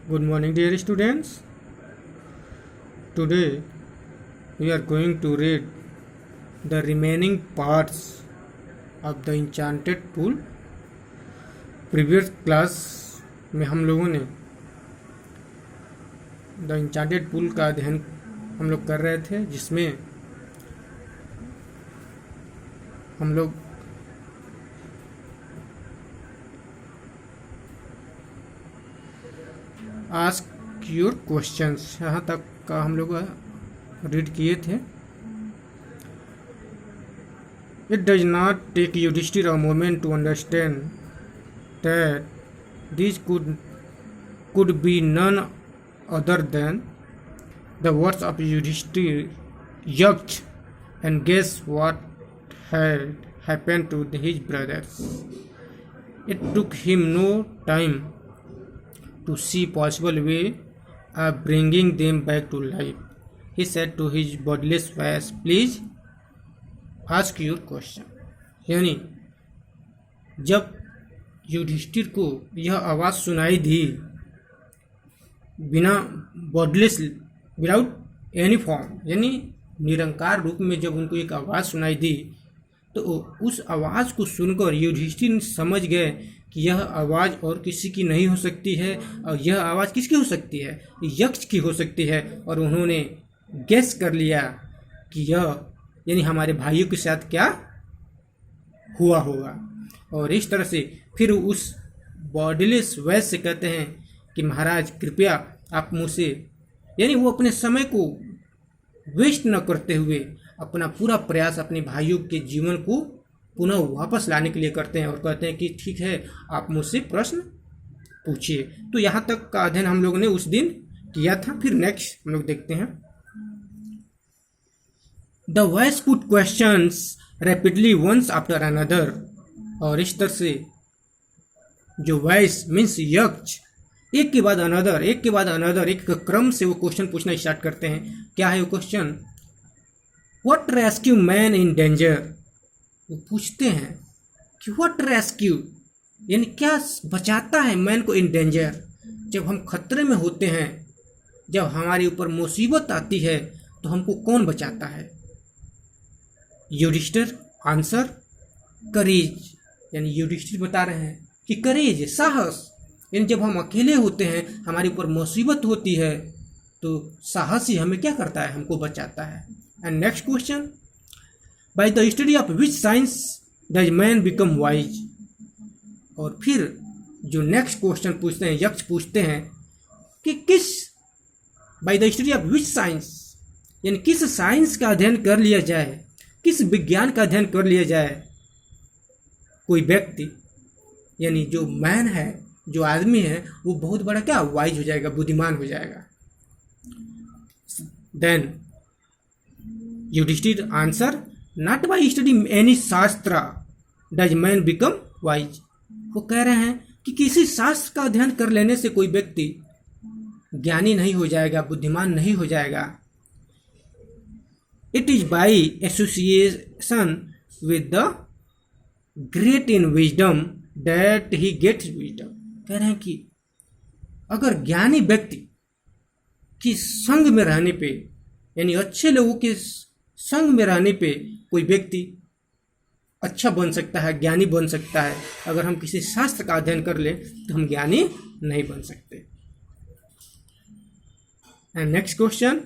Good morning, dear students. Today we are going to read the remaining parts of the Enchanted Pool. Previous class में हम लोगों ने the enchanted pool का अध्ययन हम लोग कर रहे थे, जिसमें हम लोग आस्क योर क्वेश्चंस यहाँ तक का हम लोग रीड किए थे. It does not take Yudhishthira a moment to understand that this could be none other than the words of Yudhishthir, Yaksh, and guess what had happened to his brothers. It took him no time to see possible way of bringing them back to life. He said to his bodiless voice, "Please ask your question." यानी जब युधिष्ठिर को यह आवाज़ सुनाई दी बिना bodiless, without any form, यानी निरंकार रूप में जब उनको एक आवाज़ सुनाई दी, तो उस आवाज़ को सुनकर युधिष्ठिर समझ गए कि यह आवाज़ और किसी की नहीं हो सकती है, और यह आवाज़ किसकी हो सकती है? यक्ष की हो सकती है. और उन्होंने गेस कर लिया कि यह यानी हमारे भाइयों के साथ क्या हुआ होगा. और इस तरह से फिर उस बॉडीलेस वैस से कहते हैं कि महाराज कृपया आप मुझसे, यानी वो अपने समय को वेस्ट न करते हुए अपना पूरा प्रयास अपने भाइयों के जीवन को पुनः वापस लाने के लिए करते हैं, और कहते हैं कि ठीक है, आप मुझसे प्रश्न पूछिए. तो यहाँ तक का अध्ययन हम लोगों ने उस दिन किया था. फिर नेक्स्ट हम लोग देखते हैं. The voice put questions rapidly once after another. और इस तरह से जो वॉइस मीन्स यक्ष एक के बाद अनदर, एक के बाद अनदर, एक क्रम से वो क्वेश्चन पूछना स्टार्ट करते हैं. क्या है वो question? What rescue man in danger. वो पूछते हैं कि व्हाट रेस्क्यू, यानी क्या बचाता है मैन को इन डेंजर. जब हम खतरे में होते हैं, जब हमारे ऊपर मुसीबत आती है, तो हमको कौन बचाता है? युधिष्ठिर आंसर करेज, यानी युधिष्ठिर बता रहे हैं कि करेज, साहस. यानी जब हम अकेले होते हैं, हमारे ऊपर मुसीबत होती है, तो साहस ही हमें क्या करता है? हमको बचाता है. And next question, by the study of which science does man become wise. और फिर जो नेक्स्ट क्वेश्चन पूछते हैं, यक्ष पूछते हैं कि किस, by the study of which science, यानी किस साइंस का अध्ययन कर लिया जाए, किस विज्ञान का अध्ययन कर लिया जाए कोई व्यक्ति, यानी जो मैन है, जो आदमी है, वो बहुत बड़ा क्या वाइज हो जाएगा, बुद्धिमान हो जाएगा. Then Yudhishthira answer, not by study any shastra does man become wise. वो कह रहे हैं कि किसी शास्त्र का अध्ययन कर लेने से कोई व्यक्ति ज्ञानी नहीं हो जाएगा, बुद्धिमान नहीं हो जाएगा. It is by association with the great in wisdom that he gets wisdom. कह रहे हैं कि अगर ज्ञानी व्यक्ति की संग में रहने पे, यानी अच्छे लोगों के संग में रहने पे कोई व्यक्ति अच्छा बन सकता है, ज्ञानी बन सकता है. अगर हम किसी शास्त्र का अध्ययन कर लें, तो हम ज्ञानी नहीं बन सकते. And next question,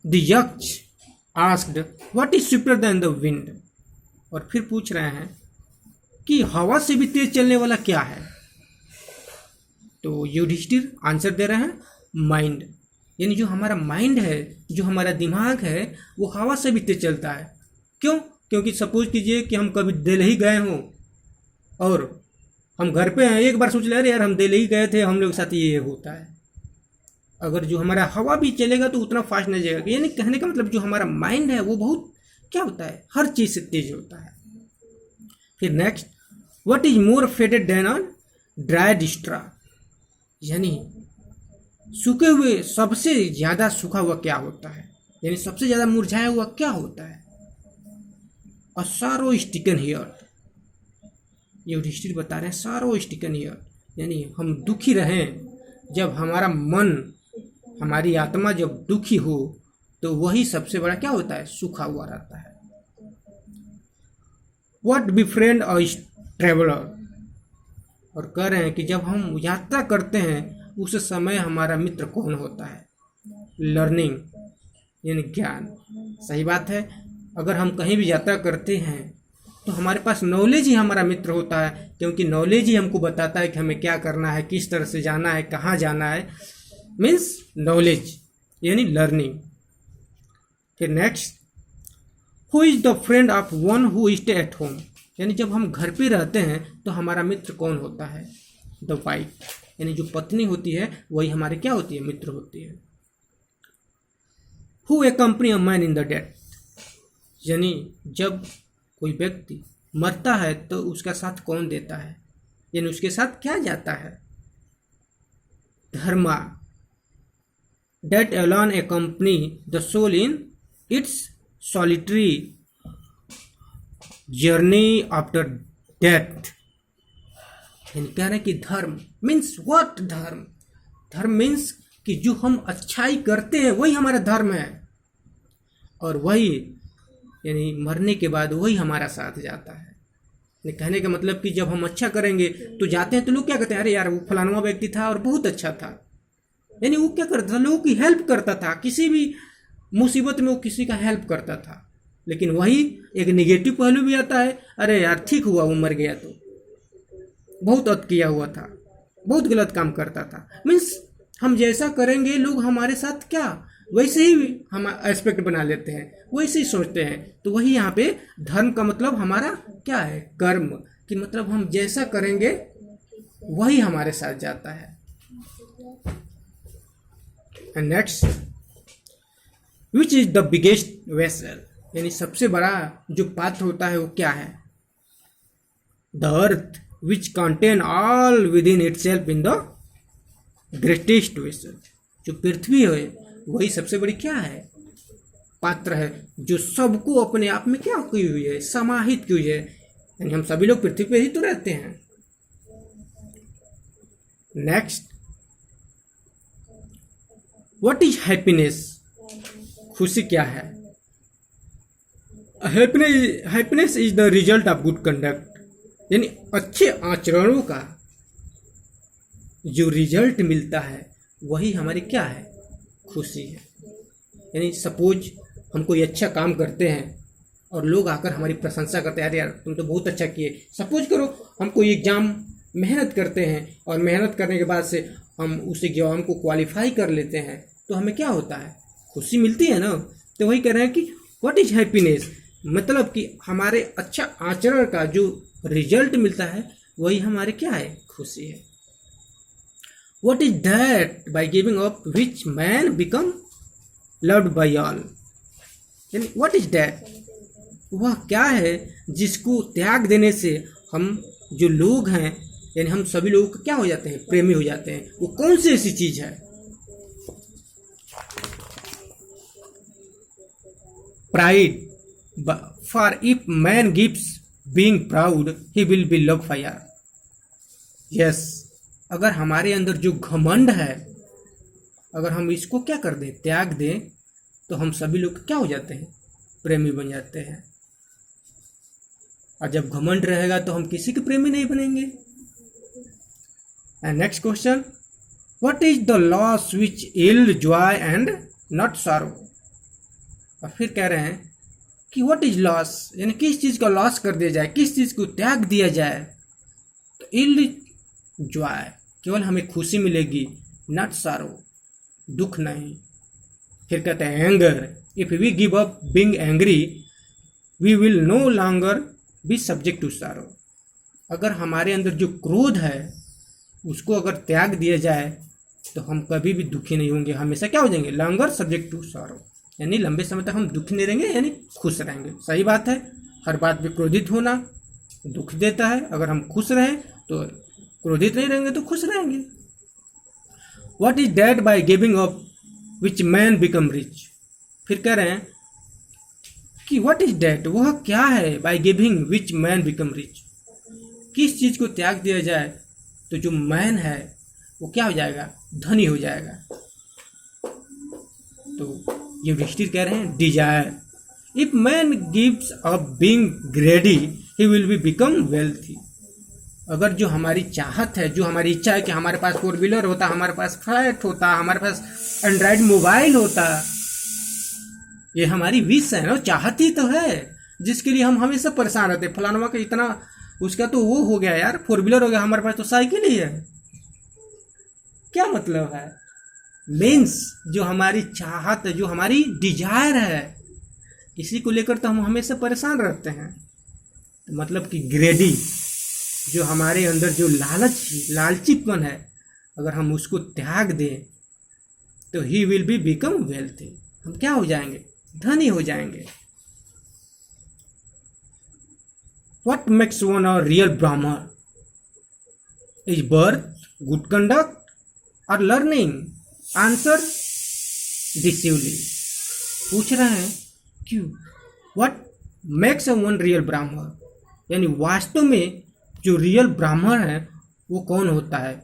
the Yaksha asked what is super than the wind. और फिर पूछ रहे हैं कि हवा से भी तेज चलने वाला क्या है. तो युधिष्ठिर आंसर दे रहे हैं, माइंड. यानी जो हमारा माइंड है, जो हमारा दिमाग है, वो हवा से भी तेज चलता है. क्यों? क्योंकि सपोज कीजिए कि हम कभी दिल्ली गए हों और हम घर पे हैं, एक बार सोच ले, अरे यार हम दिल्ली गए थे, हम लोग के साथ ये होता है. अगर जो हमारा हवा भी चलेगा तो उतना फास्ट नहीं जाएगा. यानी कहने का मतलब जो हमारा माइंड है वो बहुत क्या होता है, हर चीज़ से तेज होता है. फिर next, what is more fated than a dried straw. यानी सूखे हुए सबसे ज़्यादा सूखा हुआ क्या होता है, यानी सबसे ज़्यादा मुरझाया हुआ क्या होता है? अ सॉरो स्टिकन हियर. युधिष्ठिर बता रहे हैं, सॉरो स्टिकन हियर, यानी हम दुखी रहें, जब हमारा मन, हमारी आत्मा जब दुखी हो तो वही सबसे बड़ा क्या होता है, सूखा हुआ रहता है। व्हाट बिफ्रेंड अ ट्रेवलर, और कह रहे हैं कि जब हम यात्रा करते हैं उस समय हमारा मित्र कौन होता है, लर्निंग यानी ज्ञान। सही बात है, अगर हम कहीं भी यात्रा करते हैं तो हमारे पास नॉलेज ही हमारा मित्र होता है, क्योंकि नॉलेज ही हमको बताता है कि हमें क्या करना है, किस तरह से जाना है, कहाँ जाना है, मीन्स नॉलेज यानी लर्निंग। फिर next, who is the friend of one who stay at home, यानी जब हम घर पे रहते हैं तो हमारा मित्र कौन होता है, द वाइफ, यानी जो पत्नी होती है वही हमारी क्या होती है, मित्र होती है। Who accompany a man in the death, यानी जब कोई व्यक्ति मरता है तो उसका साथ कौन देता है, यानी उसके साथ क्या जाता है, dharma. Death alone accompany the soul in its solitary journey after death, यानी कह रहे हैं कि धर्म मीन्स व्हाट, धर्म मीन्स कि जो हम अच्छाई करते हैं वही हमारा धर्म है, और वही यानी मरने के बाद वही हमारा साथ जाता है। कहने का मतलब कि जब हम अच्छा करेंगे तो जाते हैं तो लोग क्या कहते हैं, अरे यार वो फलाना व्यक्ति था और बहुत अच्छा था, यानी वो क्या करता था, लोगों की हेल्प करता था, किसी भी मुसीबत में वो किसी का हेल्प करता था। लेकिन वही एक नेगेटिव पहलू भी आता है, अरे यार ठीक हुआ वो मर गया, तो बहुत अत किया हुआ था, बहुत गलत काम करता था। मीन्स हम जैसा करेंगे लोग हमारे साथ क्या वैसे ही हम एस्पेक्ट बना लेते हैं, वैसे ही सोचते हैं। तो वही यहाँ पे धर्म का मतलब हमारा क्या है, कर्म, कि मतलब हम जैसा करेंगे वही हमारे साथ जाता है। And next, which is the biggest vessel, यानी सबसे बड़ा जो पात्र होता है वो क्या है, the earth which contain all with in itself in the greatest vessel, जो पृथ्वी है वही सबसे बड़ी क्या है, पात्र है, जो सबको अपने आप में क्या की हुई है, समाहित की हुई है, यानी हम सभी लोग पृथ्वी पे ही तो रहते हैं। नेक्स्ट, व्हाट इज हैप्पीनेस, खुशी क्या है, happiness is the result of good conduct, यानी अच्छे आचरणों का जो रिजल्ट मिलता है वही हमारी क्या है, खुशी है। यानी सपोज हम कोई अच्छा काम करते हैं और लोग आकर हमारी प्रशंसा करते हैं, अरे यार तुम तो बहुत अच्छा किए। सपोज करो हम कोई एग्ज़ाम मेहनत करते हैं और मेहनत करने के बाद से हम उस एग्ज़ाम को क्वालिफाई कर लेते हैं तो हमें क्या होता है, खुशी मिलती है ना। तो वही कह रहे हैं कि व्हाट इज हैप्पीनेस, मतलब कि हमारे अच्छा आचरण का जो रिजल्ट मिलता है वही हमारे क्या है, खुशी है। What is that by giving up which man become loved by all, यानी what is that, वह क्या है जिसको त्याग देने से हम जो लोग हैं यानी हम सभी लोग क्या हो जाते हैं, प्रेमी हो जाते हैं। वो कौन सी ऐसी चीज है, pride, for if man gives being proud he will be loved by all. Yes, अगर हमारे अंदर जो घमंड है अगर हम इसको क्या कर दें, त्याग दें, तो हम सभी लोग क्या हो जाते हैं, प्रेमी बन जाते हैं। और जब घमंड रहेगा तो हम किसी के प्रेमी नहीं बनेंगे। And next question, what is the loss which yield Joy and not sorrow. और फिर कह रहे हैं कि व्हाट इज लॉस, यानी किस चीज़ का लॉस कर दिया जाए, किस चीज़ को त्याग दिया जाए। तो यील्ड जॉय, केवल हमें खुशी मिलेगी, नॉट सॉरो, दुख नहीं। फिर कहते हैं anger, if we give up being angry we will no longer be subject to sorrow. अगर हमारे अंदर जो क्रोध है उसको अगर त्याग दिया जाए तो हम कभी भी दुखी नहीं होंगे, हमेशा क्या हो जाएंगे, लॉन्गर सब्जेक्ट टू सॉरो, यानी लंबे समय तक हम दुखी नहीं रहेंगे, यानी खुश रहेंगे। सही बात है, हर बात पे क्रोधित होना दुख देता है, अगर हम खुश रहें तो क्रोधित नहीं रहेंगे तो खुश रहेंगे। What is that by giving up which man become rich. फिर कह रहे हैं कि व्हाट इज दैट, वह क्या है, by giving which man become rich, किस चीज को त्याग दिया जाए तो जो मैन है वो क्या हो जाएगा, धनी हो जाएगा। तो युधिष्ठिर कह रहे हैं desire, if man gives up being greedy he will be become wealthy. अगर जो हमारी चाहत है, जो हमारी इच्छा है कि हमारे पास 4 व्हीलर होता, हमारे पास फ्लैट होता, हमारे पास एंड्रॉइड मोबाइल होता, ये हमारी विश है ना, चाहत ही तो है जिसके लिए हम हमेशा परेशान रहते। फलाना का इतना, उसका तो वो हो गया यार, 4 व्हीलर हो गया, हमारे पास तो साइकिल ही है। क्या मतलब है? मीन्स जो हमारी चाहत है, जो हमारी डिजायर है, इसी को लेकर तो हम हमेशा परेशान रहते हैं। तो मतलब कि ग्रेडी, जो हमारे अंदर जो लालचीपन है, अगर हम उसको त्याग दें तो ही विल बी बिकम वेल्थी, हम क्या हो जाएंगे, धनी हो जाएंगे। What makes one a real ब्राह्मण? इज बर्थ, गुड कंडक्ट और लर्निंग? आंसर डिसिवली। पूछ रहे हैं क्यों, what makes a one real ब्राह्मण, यानी वास्तव में जो रियल ब्राह्मण है वो कौन होता है?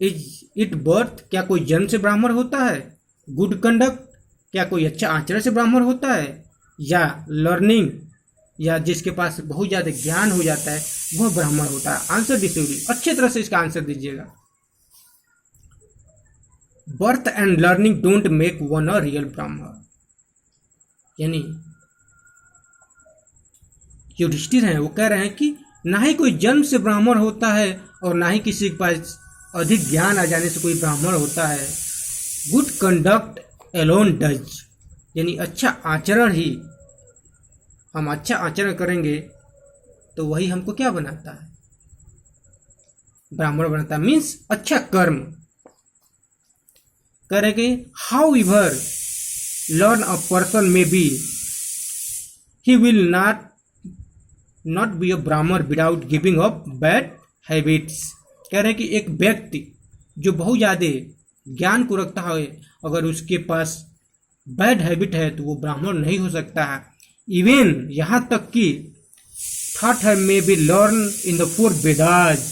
इज इट बर्थ, क्या कोई जन्म से ब्राह्मण होता है? गुड कंडक्ट, क्या कोई अच्छा आचरण से ब्राह्मण होता है? या लर्निंग, या जिसके पास बहुत ज़्यादा ज्ञान हो जाता है वह ब्राह्मण होता है? आंसर डिसिवली। अच्छे तरह से इसका आंसर दीजिएगा। Birth and learning don't make one a real ब्राह्मण, यानी युधिष्ठिर हैं वो कह रहे हैं कि ना ही कोई जन्म से ब्राह्मण होता है और ना ही किसी के पास अधिक ज्ञान आ जाने से कोई ब्राह्मण होता है। गुड कंडक्ट एलोन डज, यानी अच्छा आचरण ही, हम अच्छा आचरण करेंगे तो वही हमको क्या बनाता है, ब्राह्मण बनाता है। मीन्स अच्छा कर्म करेंगे। However learn a person may be, he will not be a Brahmin without giving up bad habits. कह रहे हैं कि एक व्यक्ति जो बहुत ज़्यादा ज्ञान को रखता है, अगर उसके पास बैड हैबिट है तो वो ब्राह्मण नहीं हो सकता है। इवन यहाँ तक कि थॉट है may be learn in the 4 Vedas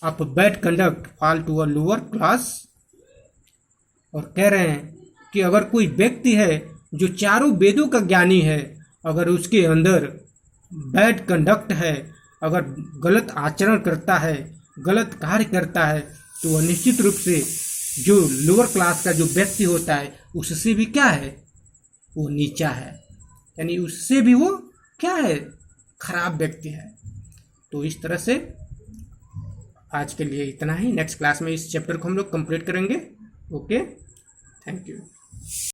of bad conduct fall to a lower class. और कह रहे हैं कि अगर कोई व्यक्ति है जो 4 वेदों का ज्ञानी है, अगर उसके अंदर बैड कंडक्ट है, अगर गलत आचरण करता है, गलत कार्य करता है, तो वह निश्चित रूप से जो लोअर क्लास का जो व्यक्ति होता है उससे भी क्या है, वो नीचा है, यानी उससे भी वो क्या है, खराब व्यक्ति है। तो इस तरह से आज के लिए इतना ही। नेक्स्ट क्लास में इस चैप्टर को हम लोग कंप्लीट करेंगे। Okay, thank you.